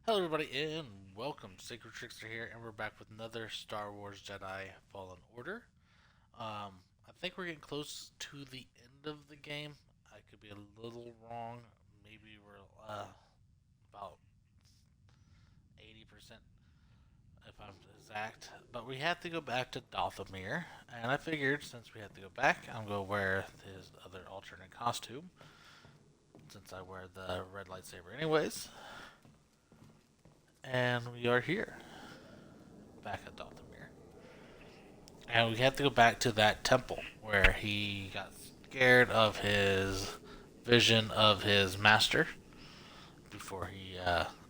Hello everybody and welcome. Sacred Trickster here, and we're back with another Star Wars Jedi Fallen Order. I think we're getting close to the end of the game. I could be a little wrong. Maybe we're about 80% if I'm exact. But we have to go back to Dathomir, and I figured since we have to go back, I'm going to wear his other alternate costume since I wear the red lightsaber anyways. And we are here, back at Dathomir. And we have to go back to that temple where he got scared of his vision of his master before he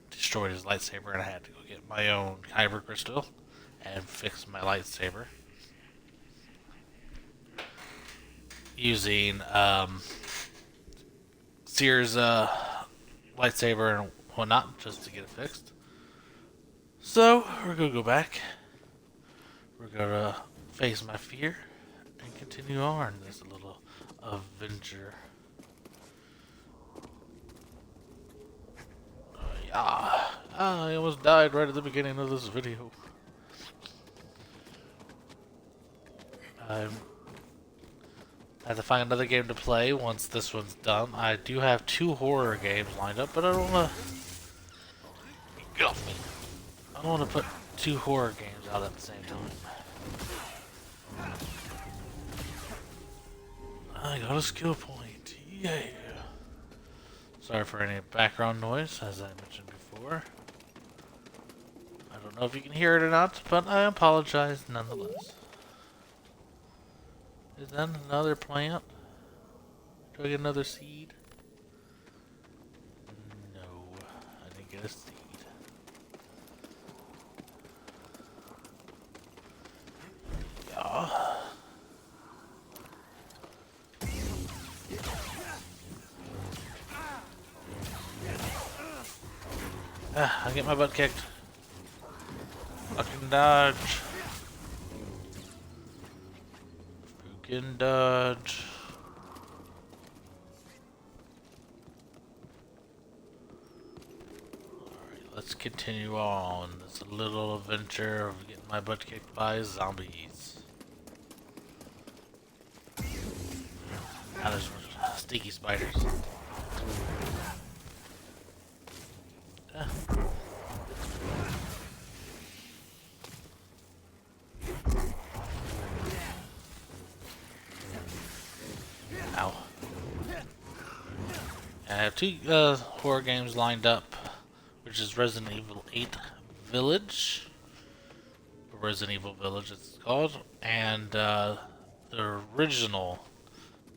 destroyed his lightsaber, and I had to go get my own kyber crystal and fix my lightsaber using Seer's lightsaber and whatnot just to get it fixed. So we're gonna go back. We're gonna face my fear and continue on this little adventure. Yeah, I almost died right at the beginning of this video. I have to find another game to play once this one's done. I do have 2 horror games lined up, but I don't want to get off me. I don't want to put 2 horror games out at the same time. I got a skill point. Yeah. Sorry for any background noise, as I mentioned before. I don't know if you can hear it or not, but I apologize nonetheless. Is that another plant? Do I get another seed? No, I didn't get a seed. Yeah. I get my butt kicked. Fucking dodge. Fucking dodge. Alright, let's continue on this little adventure of getting my butt kicked by zombies. Now there's sticky spiders. Ow. I have 2 horror games lined up, which is Resident Evil 8 Village, or Resident Evil Village it's called, and the original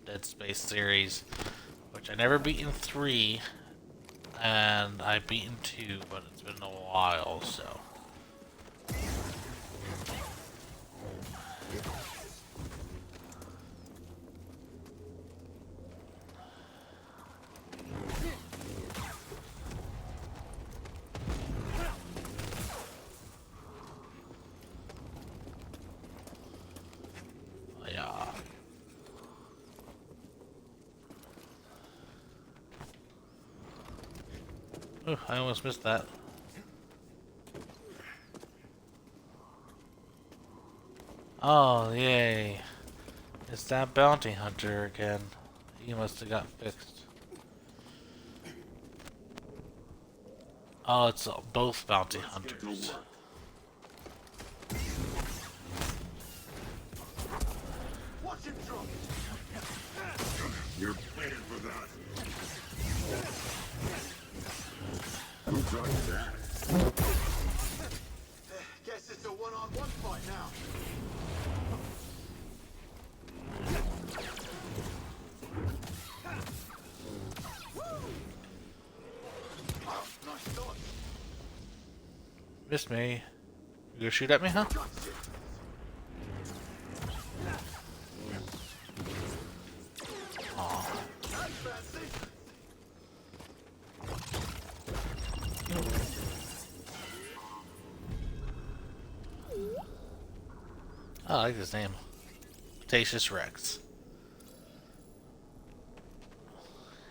Dead Space series, which I never beaten 3, and I've beaten 2, but it's been a while, so. Yeah. Oh, I almost missed that. Oh, yay. It's that bounty hunter again. He must have got fixed. Oh, it's both bounty hunters. You're paying for that. Who tried that? Guess it's a one-on-one fight now. Oh, nice dodge. Missed me. You gonna shoot at me, huh? Aw. That's fancy. I like this name. Cretaceous Rex.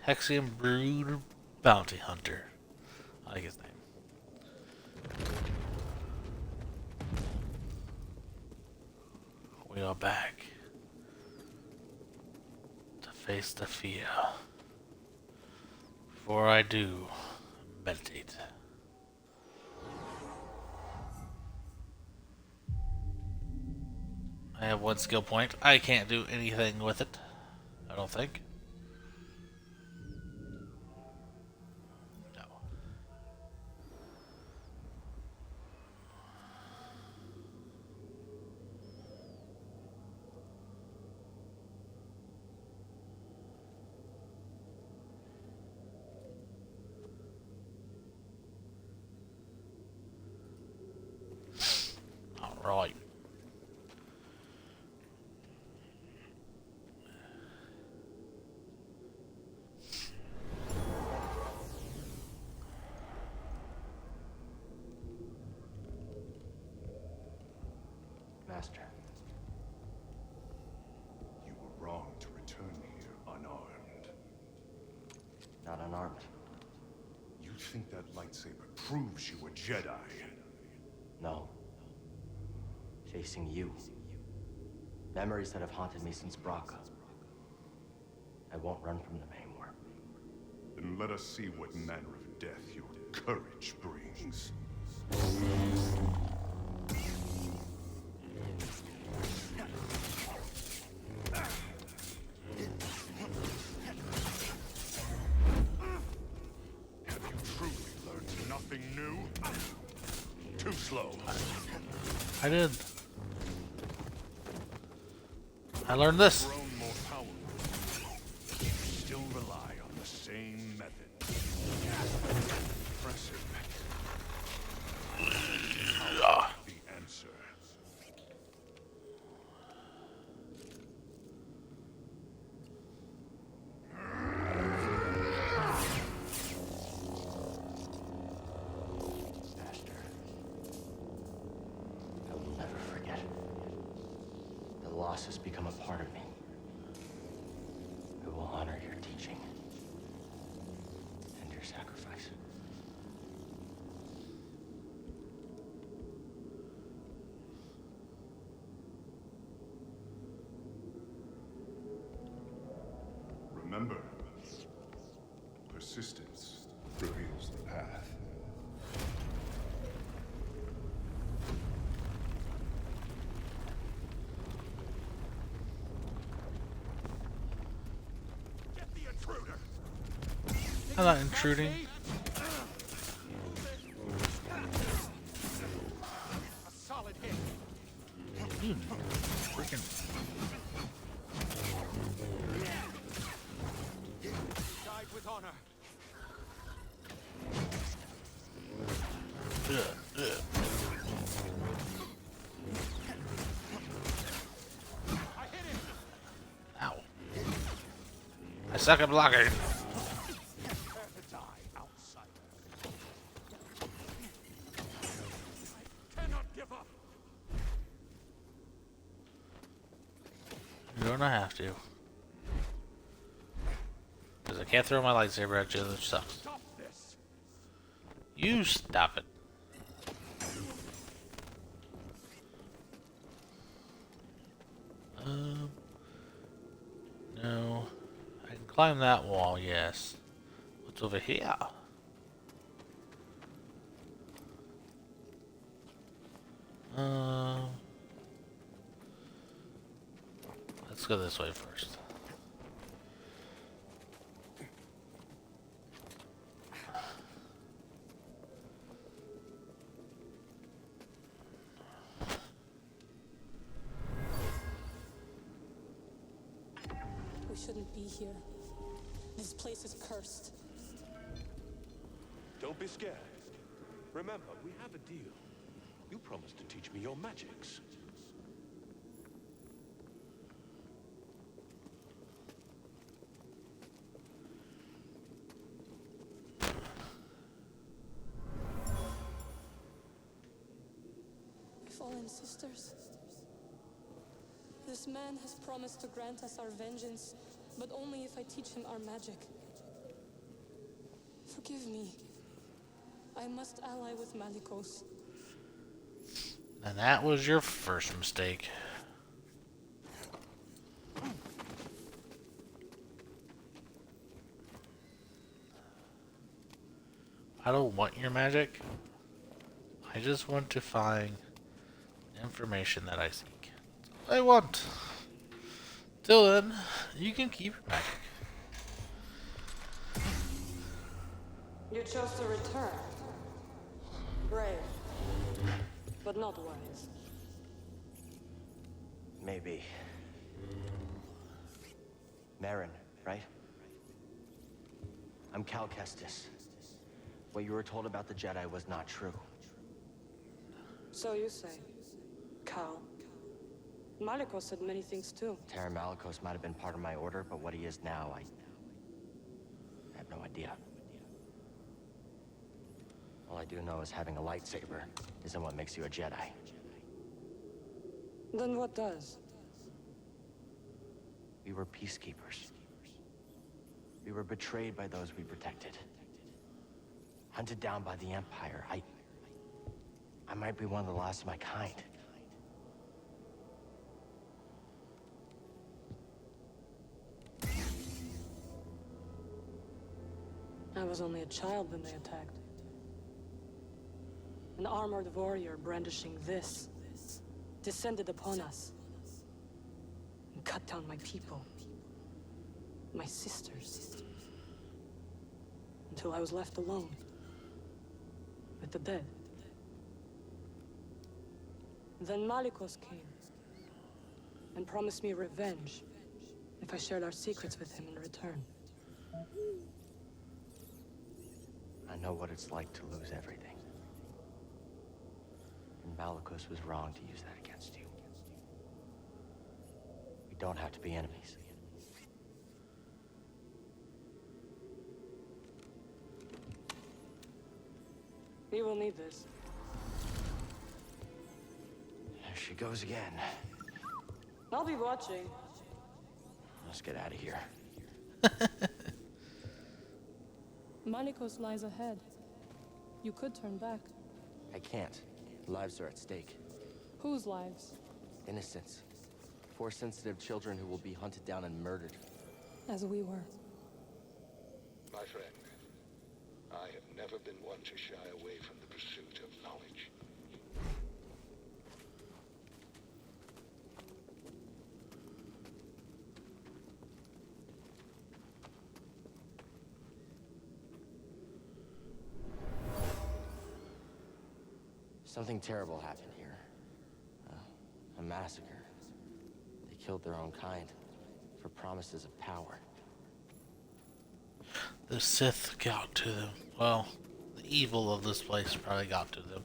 Hexian Brood Bounty Hunter. I like his name. We are back to face the fear. Before I do, meditate. I have one skill point. I can't do anything with it. I don't think. No. Alright. Master. You were wrong to return here unarmed. Not unarmed. You think that lightsaber proves you a Jedi? No. Chasing you. Memories that have haunted me since Braca. I won't run from them anymore. Then let us see what manner of death your courage brings. Have you truly learned nothing new? Too slow. I did. I learned this. Grown more powerful. You still rely on the same method. Impressive. The answer. Master. I will never forget. The loss has become a part of me. I will honor your teaching. And your sacrifice. Remember, persistence reveals the path. Get the intruder! I'm not intruding. A solid hit. Freaking. Died with honor. I hit him. Ow. I suck at blocking. Prepare to die, outsider. Cannot give up. You're gonna have to. Because I can't throw my lightsaber at you, which sucks. Stop this. You stop it. No. I can climb that wall, yes. What's over here? Let's go this way first. We shouldn't be here. This place is cursed. Don't be scared. Remember, we have a deal. You promised to teach me your magics. Fallen sisters. This man has promised to grant us our vengeance, but only if I teach him our magic. Forgive me. I must ally with Malicos. And that was your first mistake. I don't want your magic. I just want to find information that I seek. That's all I want. Till then, you can keep your magic. You chose to return. Brave, but not wise. Maybe. Marin, right? I'm Cal Kestis. What you were told about the Jedi was not true. So you say. Cal. Malikos said many things too. Terran Malikos might have been part of my order, but what he is now, I have no idea. All I do know is having a lightsaber isn't what makes you a Jedi. Then what does? We were peacekeepers. We were betrayed by those we protected. Hunted down by the Empire. I might be one of the last of my kind. I was only a child when they attacked. An armored warrior brandishing this descended upon us and cut down my people, my sisters, until I was left alone with the dead. Then Malikos came and promised me revenge if I shared our secrets with him in return. I know what it's like to lose everything. And Malikos was wrong to use that against you. We don't have to be enemies. We will need this. There she goes again. I'll be watching. Let's get out of here. Malikos lies ahead. You could turn back. I can't. Lives are at stake. Whose lives? Innocents. 4 sensitive children who will be hunted down and murdered. As we were. My friend, I have never been one to shy away from the pursuit of knowledge. Something terrible happened here. A massacre. They killed their own kind for promises of power. The Sith got to them. Well, the evil of this place probably got to them.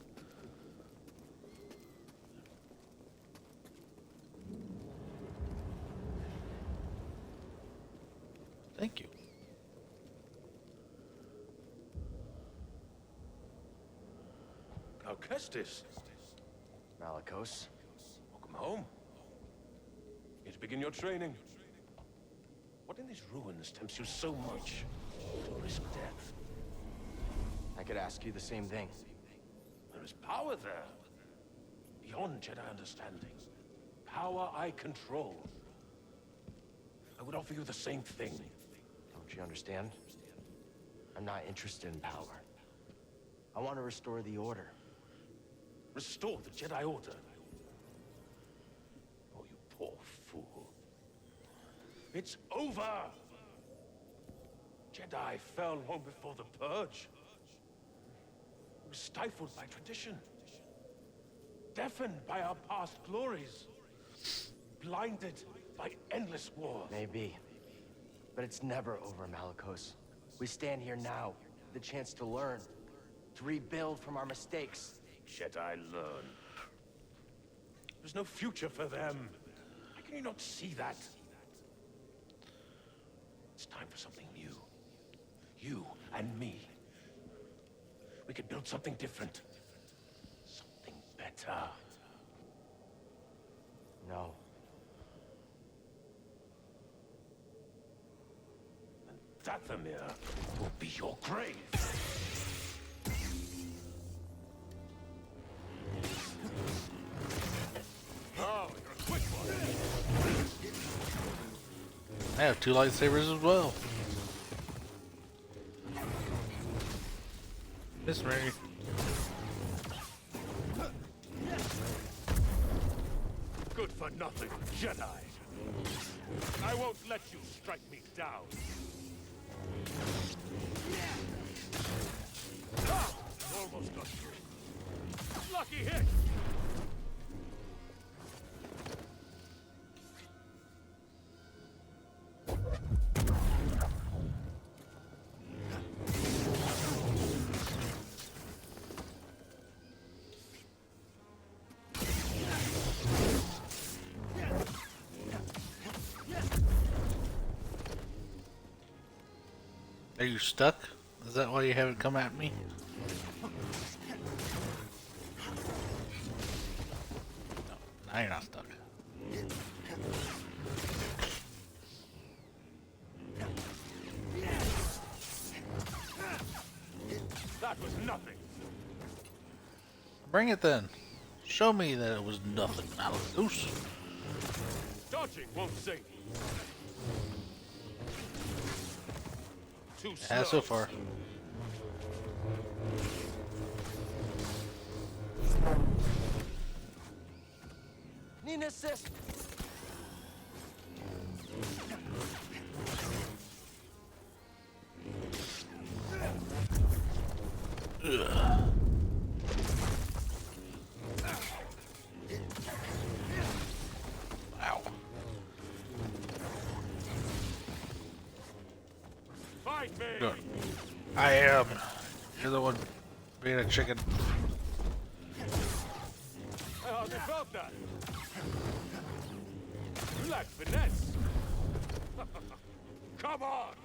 Thank you. Cal Kestis, Malikos. welcome home. Here to begin your training. What in these ruins tempts you so much to risk death? I could ask you the same thing. There is power there, beyond Jedi understanding. Power I control. I would offer you the same thing. Don't you understand? I'm not interested in power. I want to restore the Order. Restore the Jedi Order. Oh, you poor fool. It's over! Jedi fell long before the Purge. We were stifled by tradition. Deafened by our past glories. Blinded by endless war. Maybe. But it's never over, Malikos. We stand here now, with the chance to learn. To rebuild from our mistakes. Jedi learn. There's no future for them. How can you not see that? It's time for something new. You and me. We could build something different. Something better. No. And Dathomir will be your grave. Oh, you're a quick one. I have 2 lightsabers as well. Miss Mary. Good for nothing, Jedi. I won't let you strike me down. Ah, almost got you. Lucky hit. Are you stuck? Is that why you haven't come at me? No, now you're not stuck. That was nothing. Bring it then. Show me that it was nothing, Malachus. Dodging won't save you. Too slow. Yeah, so far. Need an assist. Wow. Fight me. Good. I am. You're the one being a chicken. I hardly felt that. You lack finesse. Come on.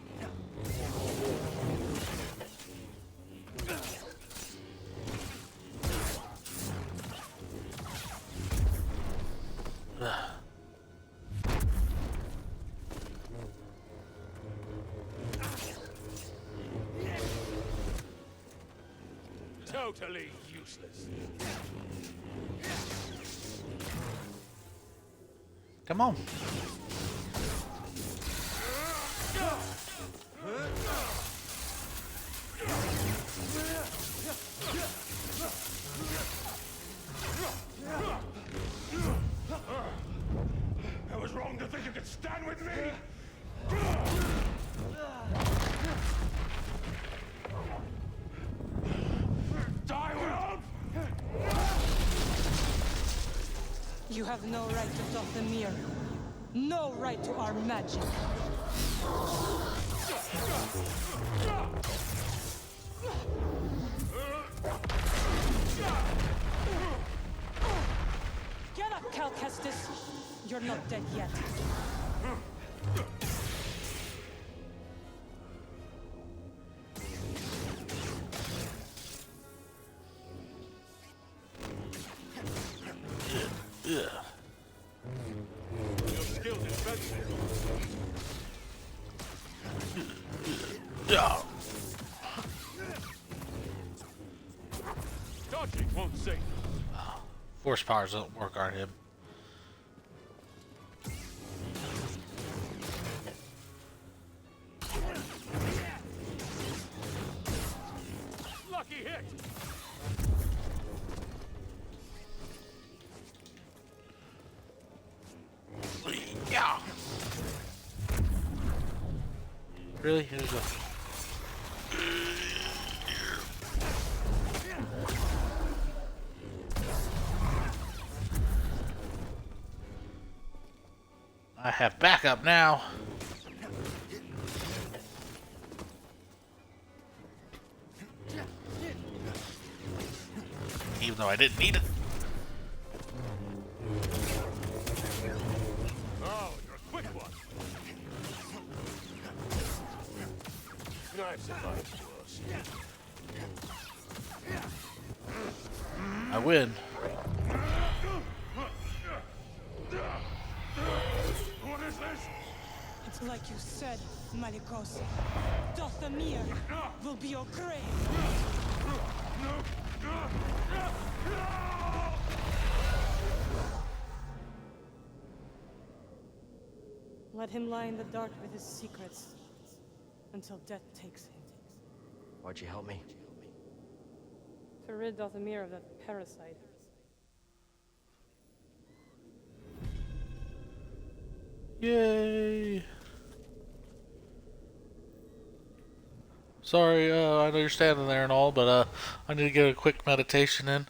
Totally useless. Come on. I was wrong to think you could stand with me. Die well. You have no right to Dathomir. No right to our magic. Get up, Cal Kestis. You're not dead yet. Yeah. Your skilled is fencing. Yeah. Dodging won't save. Force powers don't work on him. Lucky hit. Yeah. Really? Here's a. I have backup now. Even though I didn't need it. Oh, you're a quick one. I've survived worse. I win. What is this? It's like you said, Malikos. Dathomir will be your grave. Let him lie in the dark with his secrets until death takes him. Why'd you help me? To rid Dathomir of that parasite. Yay! Sorry, I know you're standing there and all, but I need to get a quick meditation in.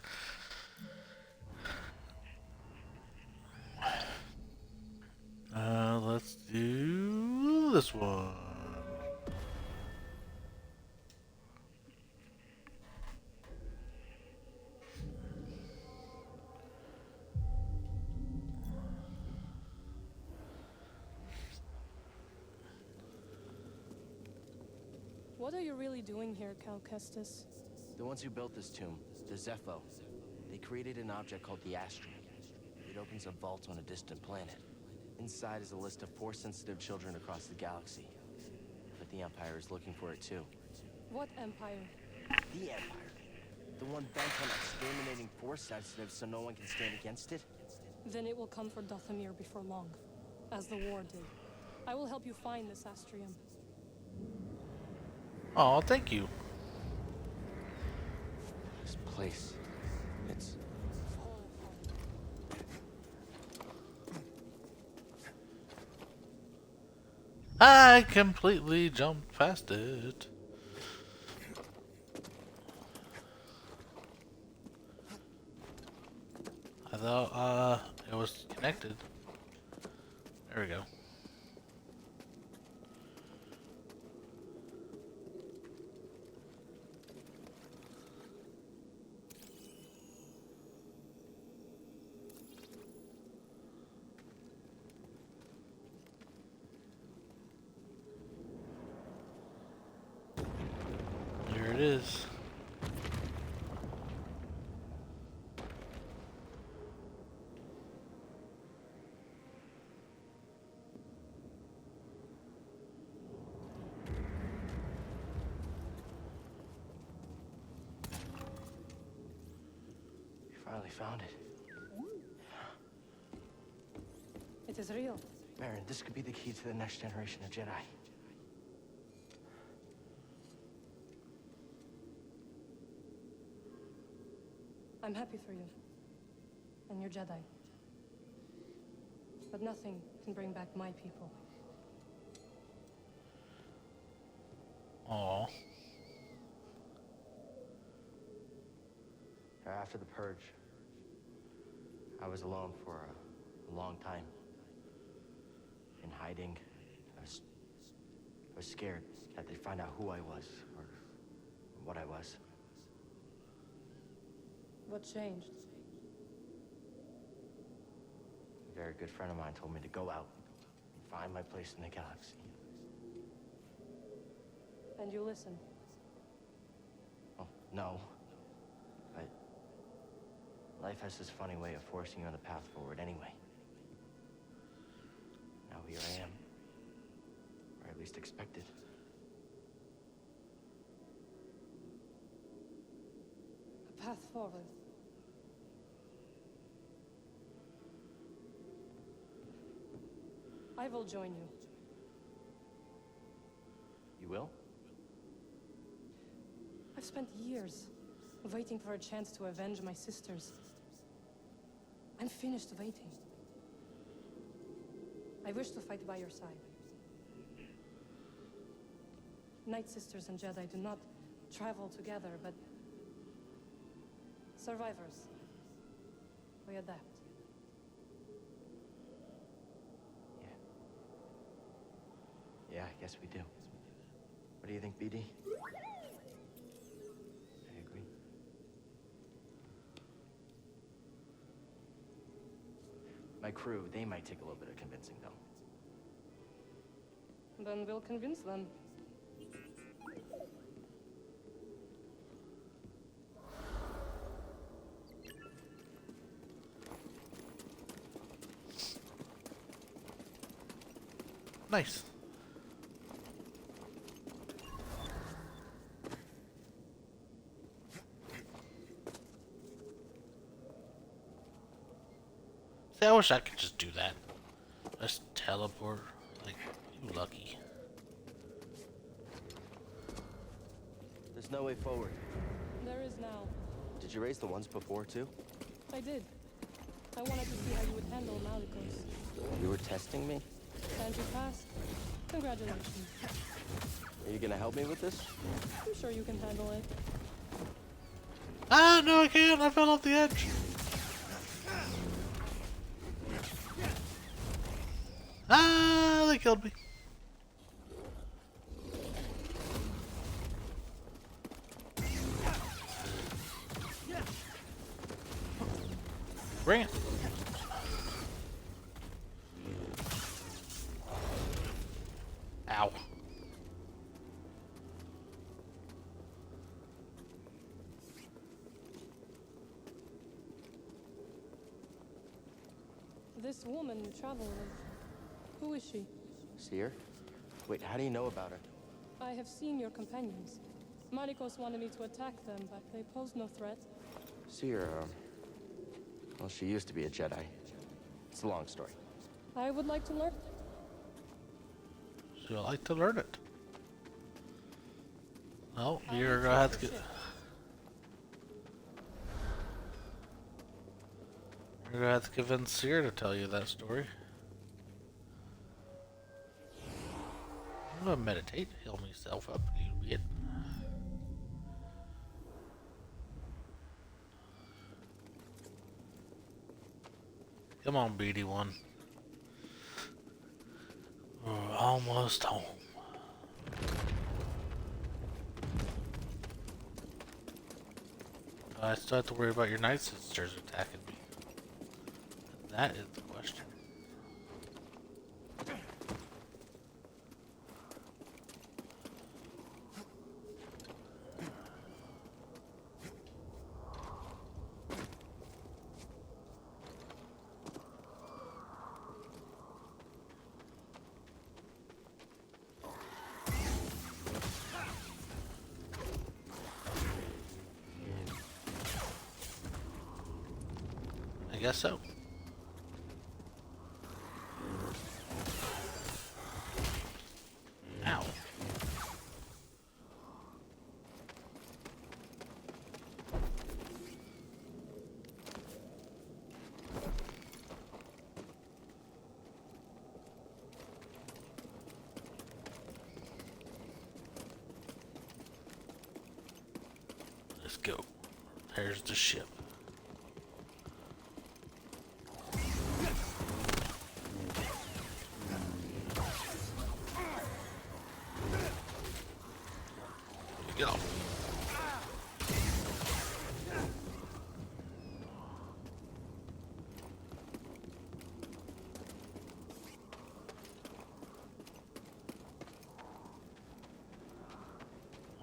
Let's do this one. What are you really doing here, Cal Kestis? The ones who built this tomb, the Zepho, they created an object called the Astrium. It opens a vault on a distant planet. Inside is a list of Force-sensitive children across the galaxy. But the Empire is looking for it too. What empire? The Empire. The one bent on exterminating Force-sensitive so no one can stand against it? Then it will come for Dathomir before long, as the war did. I will help you find this Astrium. Oh, thank you. This place, it's... I completely jumped past it. I thought it was connected. There we go. There it is. We finally found it. It is real. Baron, this could be the key to the next generation of Jedi. I'm happy for you. And your Jedi. But nothing can bring back my people. Aw. After the Purge, I was alone for a long time. In hiding. I was scared that they'd find out who I was, or what I was. What changed? A very good friend of mine told me to go out and find my place in the galaxy. And you listened. Oh, no. But life has this funny way of forcing you on the path forward anyway. Now here I am. Or at least expected. A path forward. I will join you. You will? I've spent years waiting for a chance to avenge my sisters. I'm finished waiting. I wish to fight by your side. Night Sisters and Jedi do not travel together, but survivors. We adapt. Yeah, I guess we do. What do you think, BD? I agree. My crew, they might take a little bit of convincing, though. Then we'll convince them. Nice. See, I wish I could just do that. Just teleport. Like, you lucky. There's no way forward. There is now. Did you raise the ones before, too? I did. I wanted to see how you would handle Malicos. You were testing me? And you passed. Congratulations. Are you gonna help me with this? I'm sure you can handle it. Ah, no, I can't. I fell off the edge. Ah, they killed me. Bring it. Ow. This woman you travel with, who is she? Seer? Wait, how do you know about her? I have seen your companions. Malicos wanted me to attack them, but they posed no threat. Seer, well, she used to be a Jedi. It's a long story. I would like to learn. So I like to learn it. Oh, I you're will gonna have check to the get. ship. You're gonna have to convince Seer to tell you that story. I'm gonna meditate, heal myself up a little bit. Come on, BD1. We're almost home. I still have to worry about your night sisters attacking me. That is the question. I guess so. Ow. Let's go. There's the ship. Get off.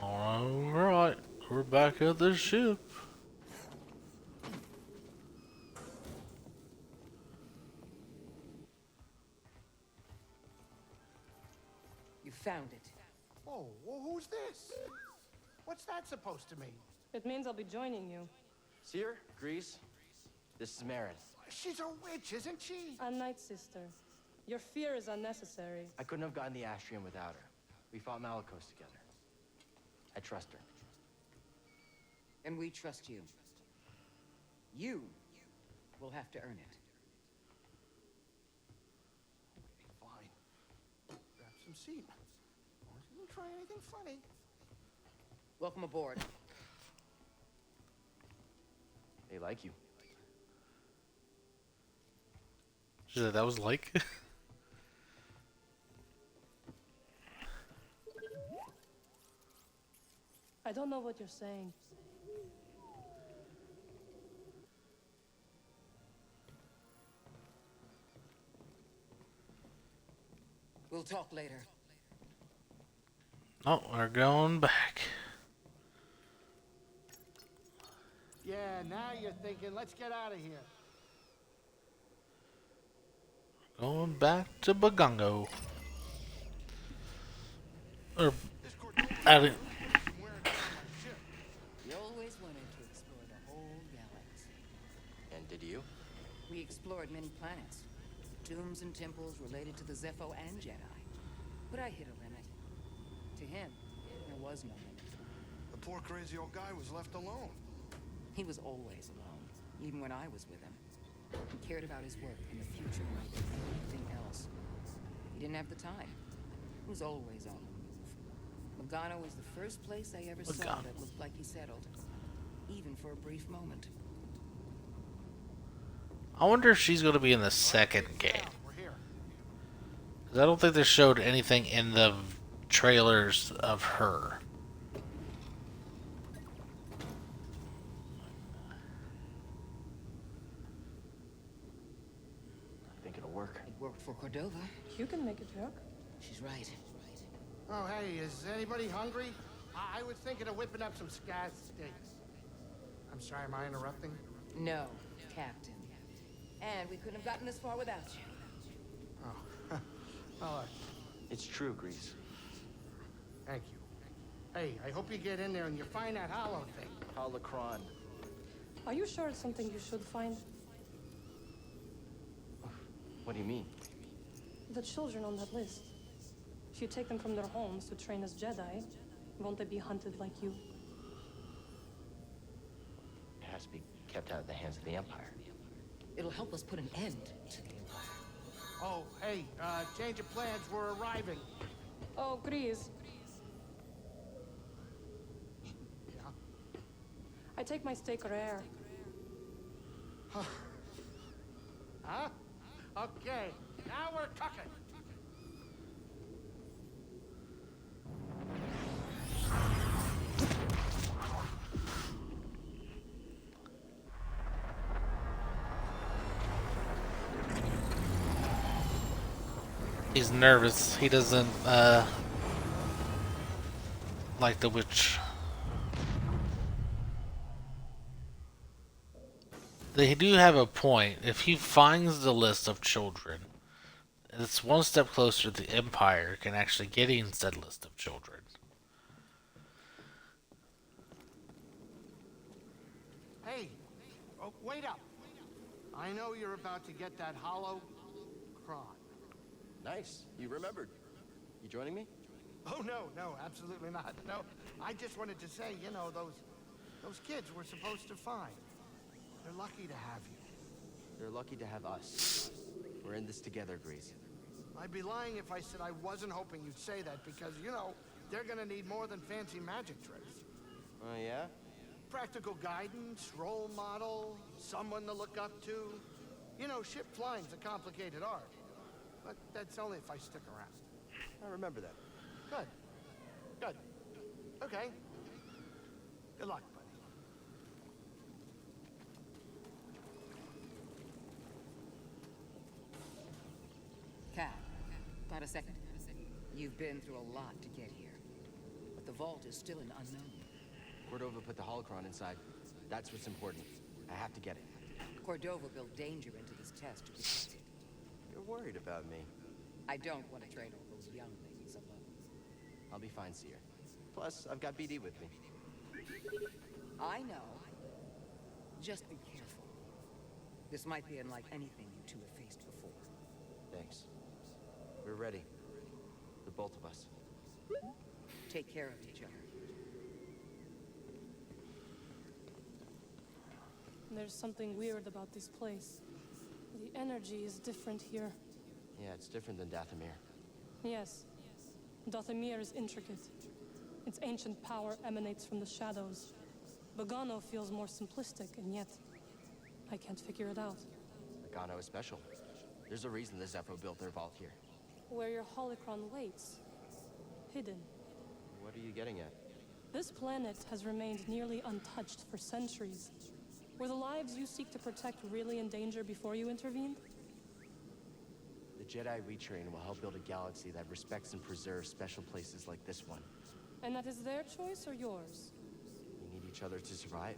Alright, we're back at the ship. You found it. Oh, well, who's this? What's that supposed to mean? It means I'll be joining you. Seer, Grease, this is Marin. She's a witch, isn't she? A night sister. Your fear is unnecessary. I couldn't have gotten the Astrium without her. We fought Malicos together. I trust her. And we trust you. You will have to earn it. Okay, fine. Grab some seat. Don't try anything funny. Welcome aboard. They like you. She said that was like. I don't know what you're saying. We'll talk later. Oh, we're going back. Yeah, now you're thinking, let's get out of here. Going back to Bagongo. Or, I didn't. We always wanted to explore the whole galaxy. And did you? We explored many planets. Tombs and temples related to the Zepho and Jedi. But I hit a limit. To him, there was no limit. The poor crazy old guy was left alone. He was always alone, even when I was with him. He cared about his work and the future more than anything else. He didn't have the time. He was always on the move. Logano was the first place I ever saw Logano. that looked like he settled, even for a brief moment. I wonder if she's going to be in the second game. We're here. 'Cause I don't think they showed anything in the trailers of her. Think it'll work? It worked for Cordova. You can make it work. She's right. Oh, hey, is anybody hungry? I was thinking of whipping up some scaz steaks. I'm sorry, am I interrupting? No, Captain. And we couldn't have gotten this far without you. Oh, well, It's true, Grease. thank you. Hey, I hope you get in there and you find that hollow thing. Holocron. Are you sure it's something you should find? What do you mean? The children on that list. If you take them from their homes to train as Jedi, won't they be hunted like you? It has to be kept out of the hands of the Empire. It'll help us put an end to the Empire. Oh, hey, change of plans, we're arriving. Oh, Grease. Yeah? I take my steak rare. Huh? Okay, now we're cooking. He's nervous. He doesn't like the witch. They do have a point. If he finds the list of children, it's one step closer to the Empire can actually getting said list of children. Hey, oh, wait up. I know you're about to get that hollow cron. Nice. You remembered. You joining me? Oh, no, absolutely not. No, I just wanted to say, you know, those kids we're supposed to find. They're lucky to have you. They're lucky to have us. We're in this together, Grease. I'd be lying if I said I wasn't hoping you'd say that because, you know, they're gonna need more than fancy magic tricks. Oh, yeah? Practical guidance, role model, someone to look up to. You know, ship flying's a complicated art. But that's only if I stick around. I remember that. Good. Good. Okay. Good luck, buddy. Cap, got a second? You've been through a lot to get here. But the vault is still an unknown. Cordova put the holocron inside. That's what's important. I have to get it. Cordova built danger into this test to protect it. You're worried about me. I don't want to train all those young things alone. I'll be fine, Seer. Plus, I've got BD with me. I know. Just be careful. This might be unlike anything you two have faced before. Thanks. We're ready. The both of us. Take care of each other. There's something weird about this place. The energy is different here. Yeah, it's different than Dathomir. Yes. Dathomir is intricate. Its ancient power emanates from the shadows. Bogano feels more simplistic, and yet I can't figure it out. Logano is special. There's a reason the Zepho built their vault here. Where your holocron waits. Hidden. What are you getting at? This planet has remained nearly untouched for centuries. Were the lives you seek to protect really in danger before you intervened? The Jedi retrain will help build a galaxy that respects and preserves special places like this one. And that is their choice or yours? We need each other to survive.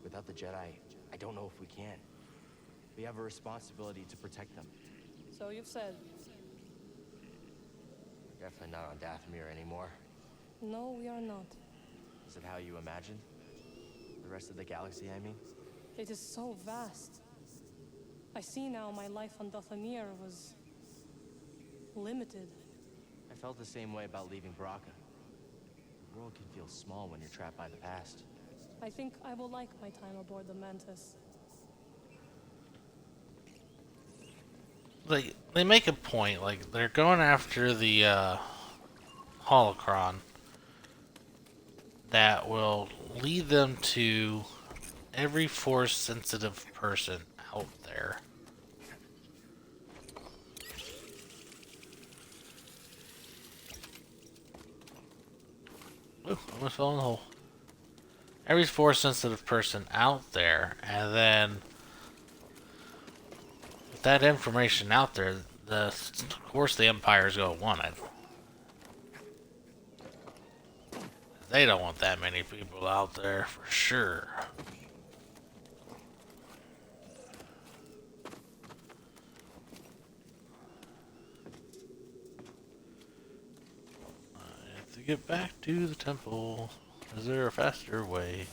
Without the Jedi, I don't know if we can. We have a responsibility to protect them. So you've said. We're definitely not on Dathomir anymore. No, we are not. Is it how you imagined? The rest of the galaxy, I mean? It is so vast. I see now my life on Dathomir was limited. I felt the same way about leaving Baraka. The world can feel small when you're trapped by the past. I think I will like my time aboard the Mantis. Like, they make a point, like, they're going after the, holocron that will lead them to every force-sensitive person out there. Ooh, almost fell in the hole. Every force-sensitive person out there, and then with that information out there, of course the Empire's gonna want it. They don't want that many people out there, for sure. I have to get back to the temple. Is there a faster way?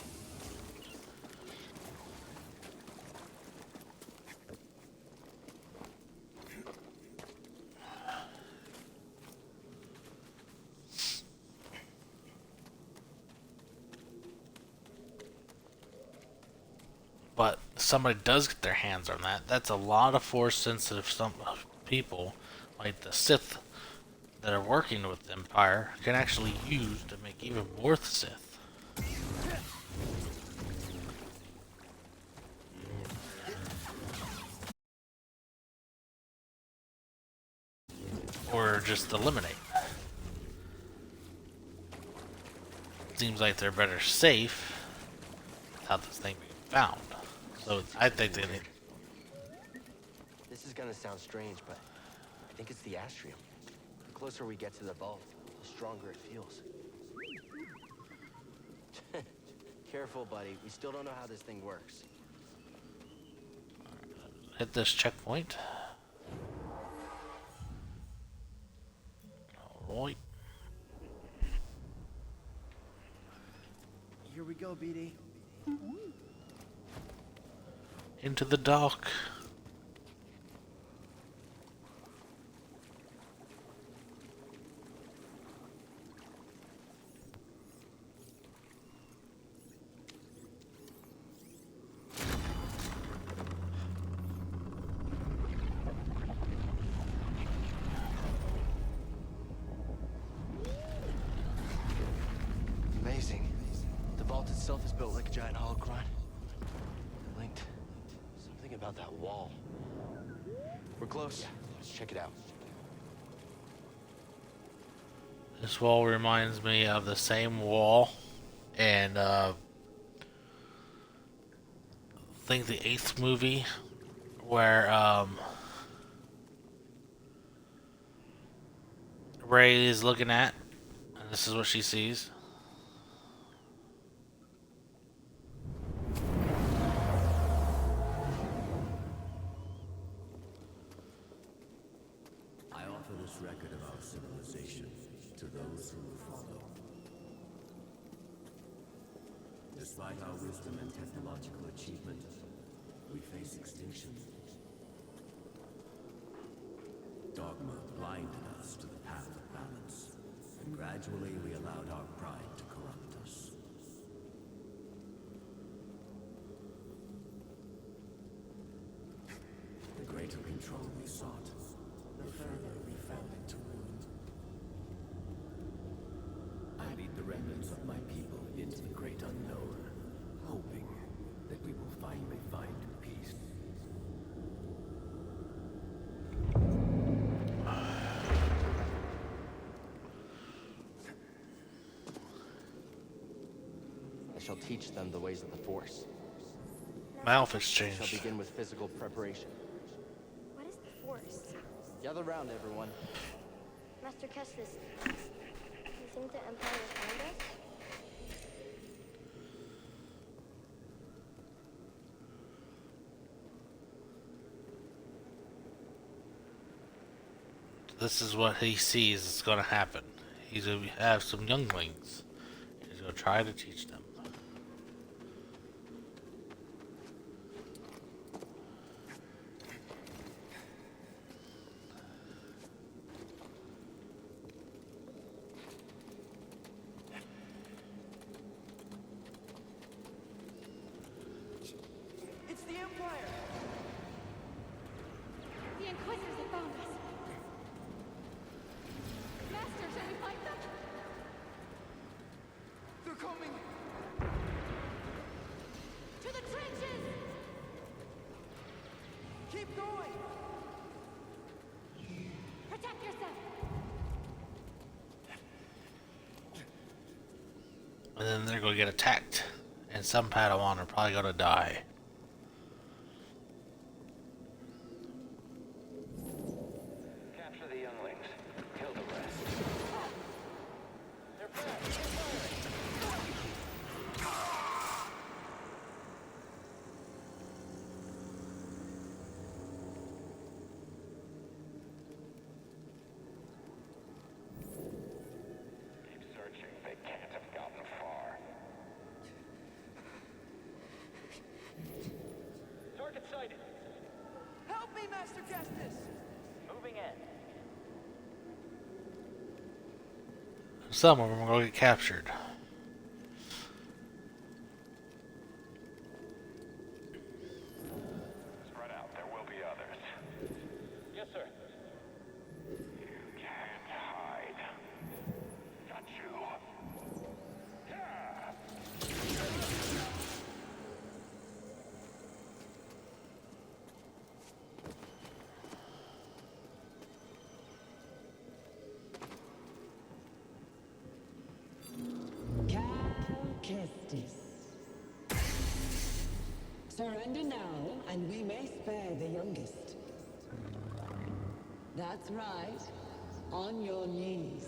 But if somebody does get their hands on that, that's a lot of force-sensitive people, like the Sith that are working with the Empire, can actually use to make even more Sith. Or just eliminate. Seems like they're better safe without this thing being found. So I think they need... This is gonna sound strange, but I think it's the Astrium. The closer we get to the vault, the stronger it feels. Careful, buddy. We still don't know how this thing works. Hit this checkpoint. Alright. Here we go, BD. Into the dock. Amazing. The vault itself is built like a giant holocron. Linked. Something about that wall. We're close. Let's check it out. This wall reminds me of the same wall, and I think the 8th movie, where Rey is looking at, and this is what she sees. I offer this record of our civilization to those who will follow. Despite our wisdom and technological achievement, we face extinction. Dogma blinded us to the path of balance, and gradually we allowed our pride to corrupt us. The greater control we sought, the further we fell into ruin. I lead the remnants of my people into the great unknown, hoping that we will finally find peace. I shall teach them the ways of the Force. My outfit's I changed. shall begin with physical preparation. What is the Force? Gather round, everyone. Master Kestis, you think the Empire will find us? This is what he sees is going to happen. He's going to have some younglings. He's going to try to teach them. fire! The Inquisitors have found us. Master, shall we fight them? They're coming! To the trenches! Keep going! Protect yourself! And then they're gonna get attacked. And some Padawan are probably gonna die. Capture the younglings. Kill the rest. They're back. Keep searching. They can't have gotten far. Target sighted. Help me, Master Kestis! Moving in. Some of them are gonna get captured. Spread out. There will be others. Yes, sir. You can't hide. Got you. Kestis. Surrender now, and we may spare the youngest. That's right. On your knees.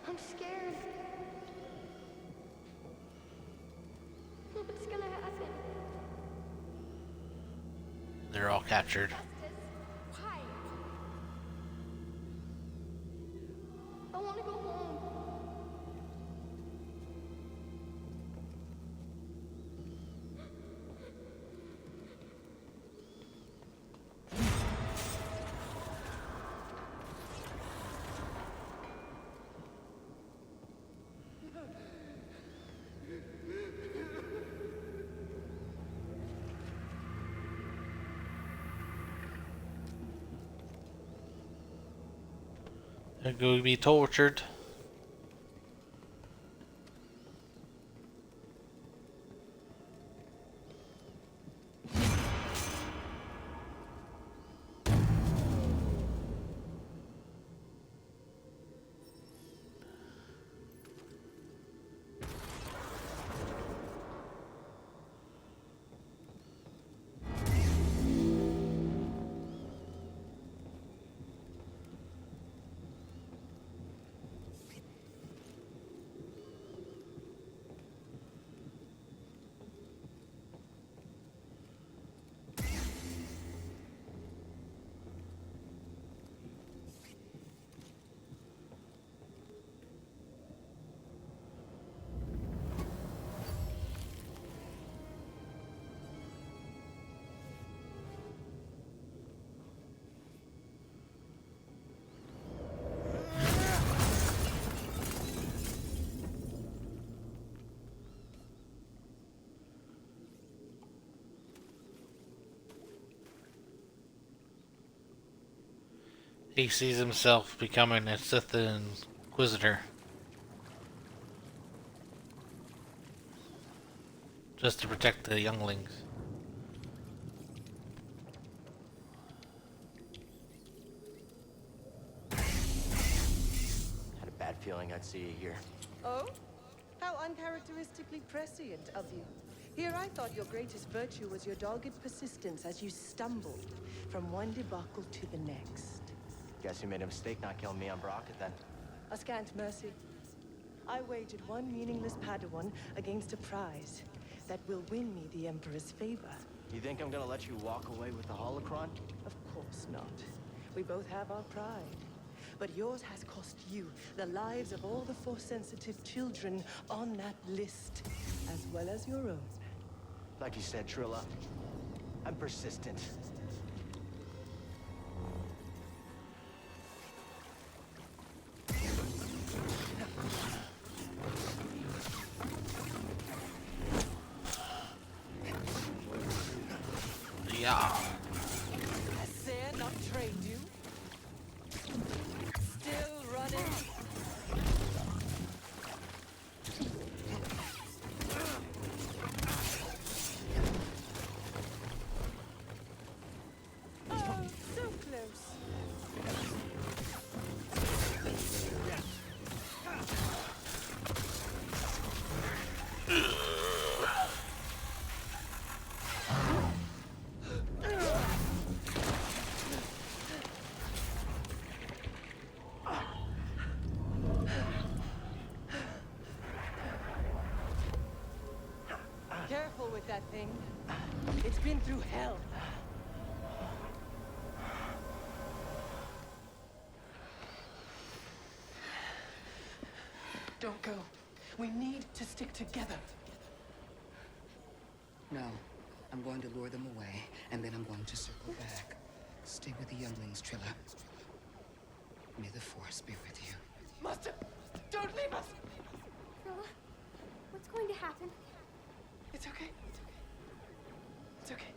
I'm scared. What's gonna happen? They're all captured. Why? I want to go home. They're going to be tortured. He sees himself becoming a Sith Inquisitor. Just to protect the younglings. Had a bad feeling I'd see you here. Oh? How uncharacteristically prescient of you. Here I thought your greatest virtue was your dogged persistence as you stumbled from one debacle to the next. Guess you made a mistake not killing me on Brocket then. A scant mercy. I wagered one meaningless Padawan against a prize that will win me the Emperor's favor. You think I'm gonna let you walk away with the holocron? Of course not. We both have our pride. But yours has cost you the lives of all the Force-sensitive children on that list, as well as your own. Like you said, Trilla, I'm persistent. Yeah. I said not trade you. Still running. Oh, so close. Careful with that thing. It's been through hell. Don't go. We need to stick together. No. I'm going to lure them away, and then I'm going to circle back. Stay with the younglings, Trilla. May the Force be with you. Master, don't leave us! Trilla, what's going to happen? It's okay. It's okay.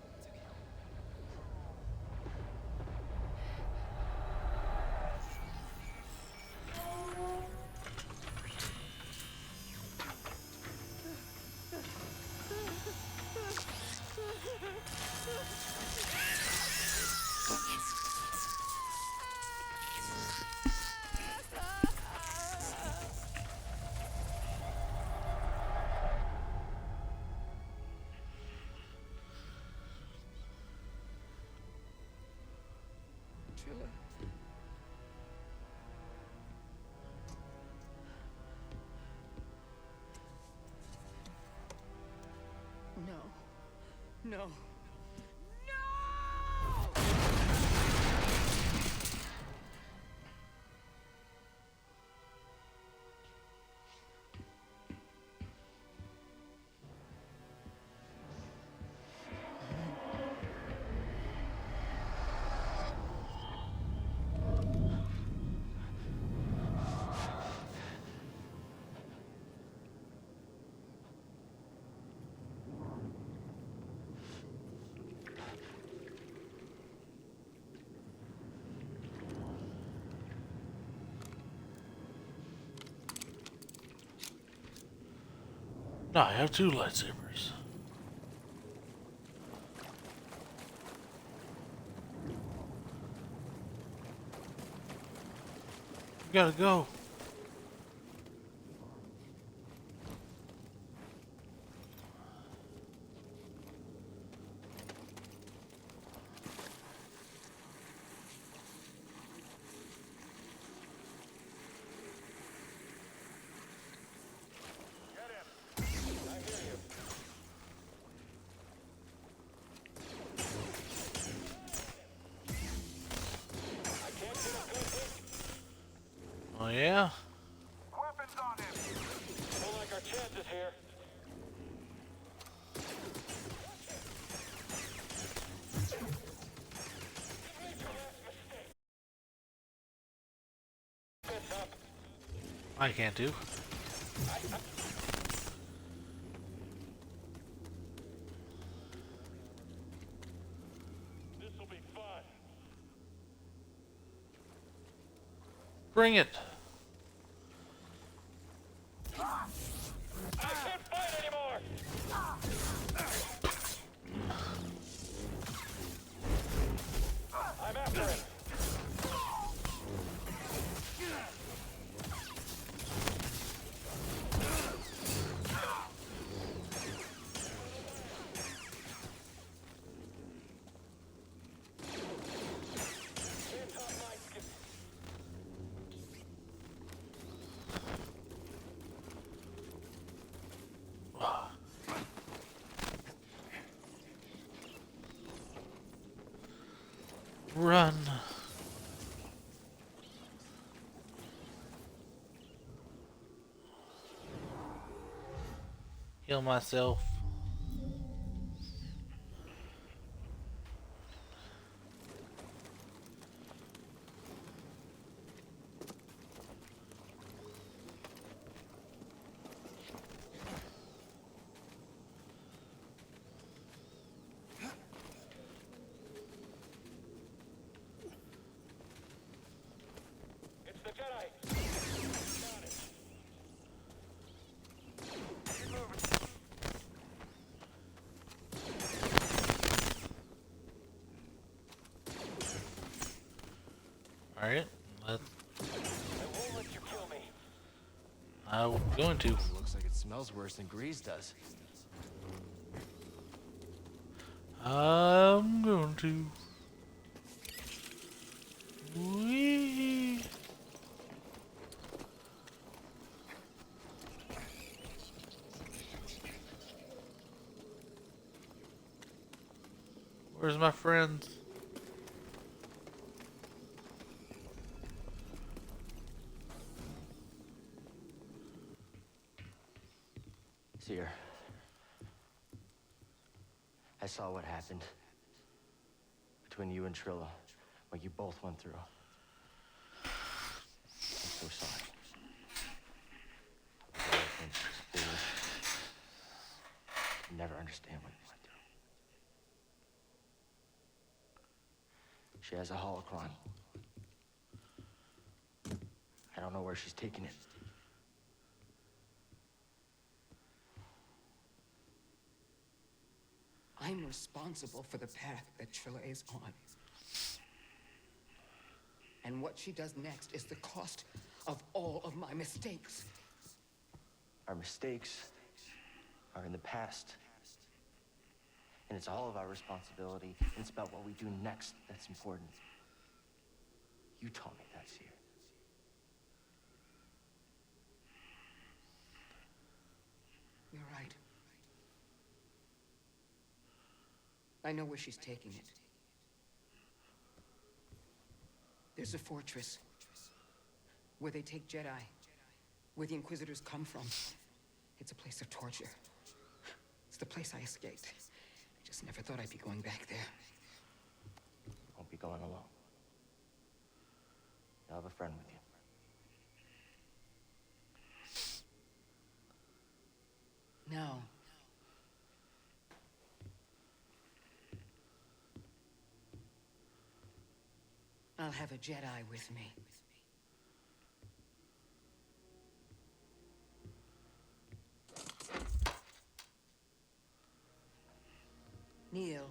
Trilla. No. No. No, I have 2 lightsabers. We gotta go. Oh yeah? Weapons on him! Don't like our chances here. I can't do. This'll be fun. Bring it. I can't fight anymore! I'm after him. Run. Heal myself. Alright, I'm going to. Looks like it smells worse than Grease does. I'm going to. Whee! Where's my friends? Seer. I saw what happened between you and Trilla, what you both went through. I'm so sorry. I think it's foolish. I'll never understand what you went through. She has a holocron. I don't know where she's taking it. I'm responsible for the path that Trilla is on. And what she does next is the cost of all of my mistakes. Our mistakes are in the past. And it's all of our responsibility. And it's about what we do next that's important. You taught me that, Seer. You're right. I know where she's taking it. There's a fortress where they take Jedi, where the Inquisitors come from. It's a place of torture. It's the place I escaped. I just never thought I'd be going back there. You won't be going alone. You'll have a friend with you. No. I'll have a Jedi with me. Neil.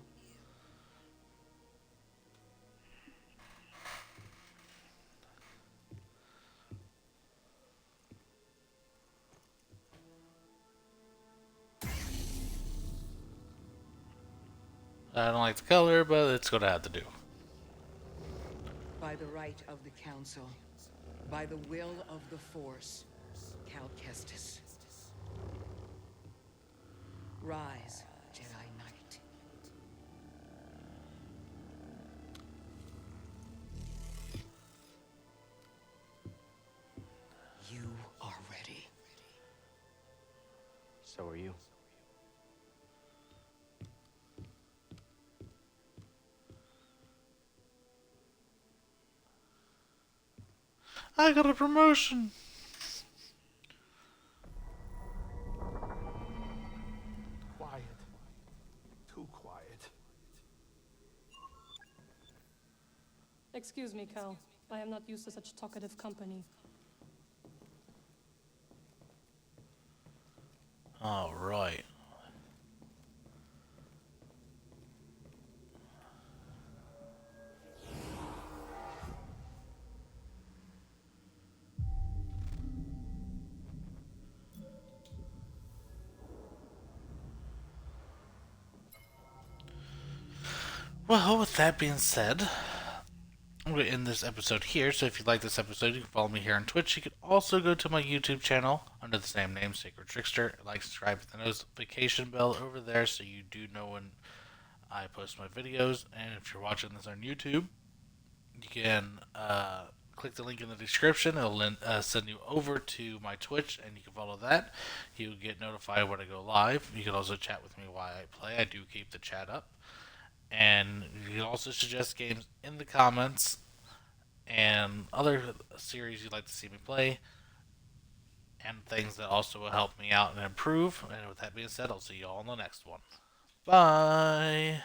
I don't like the color, but it's gonna have to do. By the right of the Council, by the will of the Force, Cal Kestis. Rise, Jedi Knight. You are ready. So are you. I got a promotion. Quiet. Too quiet. Excuse me, Cal. I am not used to such talkative company. All right. Well, with that being said, I'm going to end this episode here. So if you like this episode, you can follow me here on Twitch. You can also go to my YouTube channel under the same name, Sacred Trickster. Like, subscribe, hit the notification bell over there so you do know when I post my videos. And if you're watching this on YouTube, you can click the link in the description. It'll send you over to my Twitch, and you can follow that. You'll get notified when I go live. You can also chat with me while I play. I do keep the chat up. And you can also suggest games in the comments and other series you'd like to see me play and things that also will help me out and improve. And with that being said, I'll see you all in the next one. Bye!